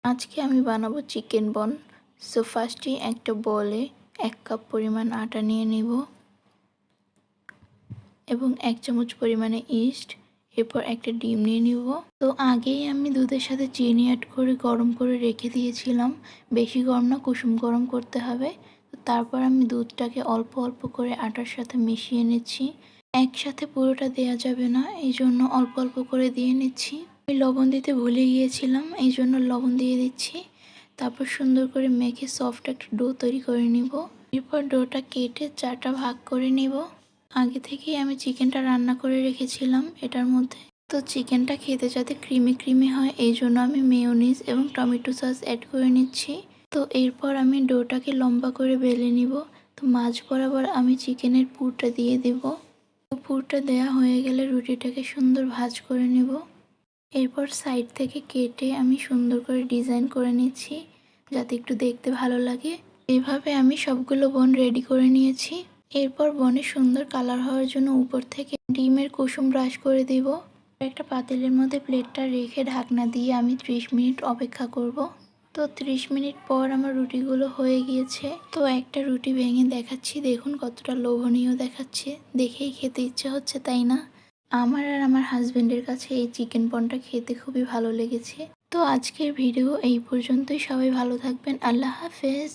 আজকে আমি বানাবো চিকেন বন। সো ফার্স্টে একটা বলে 1 কাপ পরিমাণ আটা নিয়ে নিব এবং 1 চামচ পরিমাণে ইস্ট, এরপর একটা ডিম নিয়ে নিব। তো আগেই আমি দুধের সাথে চিনি অ্যাড করে গরম করে রেখে দিয়েছিলাম। বেশি গরম না, কুসুম গরম করতে হবে। তো তারপর আমি দুধটাকে অল্প অল্প করে আটার সাথে মিশিয়ে নিচ্ছি। একসাথে পুরোটা দেওয়া যাবে না, এই জন্য অল্প অল্প করে দিয়ে নিচ্ছি। আমি লবণ দিতে ভুলে গিয়েছিলাম, এই জন্য লবণ দিয়ে দিচ্ছি। তারপর সুন্দর করে মেখে সফট একটা ডো তৈরি করে নিব। এরপর ডোটা কেটে 4টা ভাগ করে নিব। আগে থেকেই আমি চিকেনটা রান্না করে রেখেছিলাম এটার মধ্যে। তো চিকেনটা খেতে যাতে ক্রিমি ক্রিমি হয়, এই জন্য আমি মেয়োনিজ এবং টমেটো সস অ্যাড করে নিচ্ছি। তো এরপর আমি ডোটাকে লম্বা করে বেলে নিব। তো মাঝ বরাবর আমি চিকেনের পুরটা দিয়ে দেব। তো পুরটা দেওয়া হয়ে গেলে রুটিটাকে সুন্দর ভাঁজ করে নেব। এরপর সাইড থেকে কেটে আমি সুন্দর করে ডিজাইন করে নিচ্ছি যাতে একটু দেখতে ভালো লাগে। এভাবে আমি সবগুলো বন রেডি করে নিয়েছি। এরপর বনে সুন্দর কালার হওয়ার জন্য উপর থেকে ডিমের কুসুম ব্রাশ করে দিব। একটা পাতিলের মধ্যে প্লেটটা রেখে ঢাকনা দিয়ে আমি 30 মিনিট অপেক্ষা করব। তো 30 মিনিট পর আমার রুটিগুলো হয়ে গিয়েছে। তো একটা রুটি ভেঙে দেখাচ্ছি, দেখুন কতটা লোভনীয় দেখাচ্ছে, দেখেই খেতে ইচ্ছে হচ্ছে, তাই না? আমার আর আমার হাজবেন্ডের কাছে এই চিকেন বনটা খেতে খুবই ভালো লেগেছে। তো আজকের ভিডিও এই পর্যন্তই। সবাই ভালো থাকবেন। আল্লাহ হাফেজ।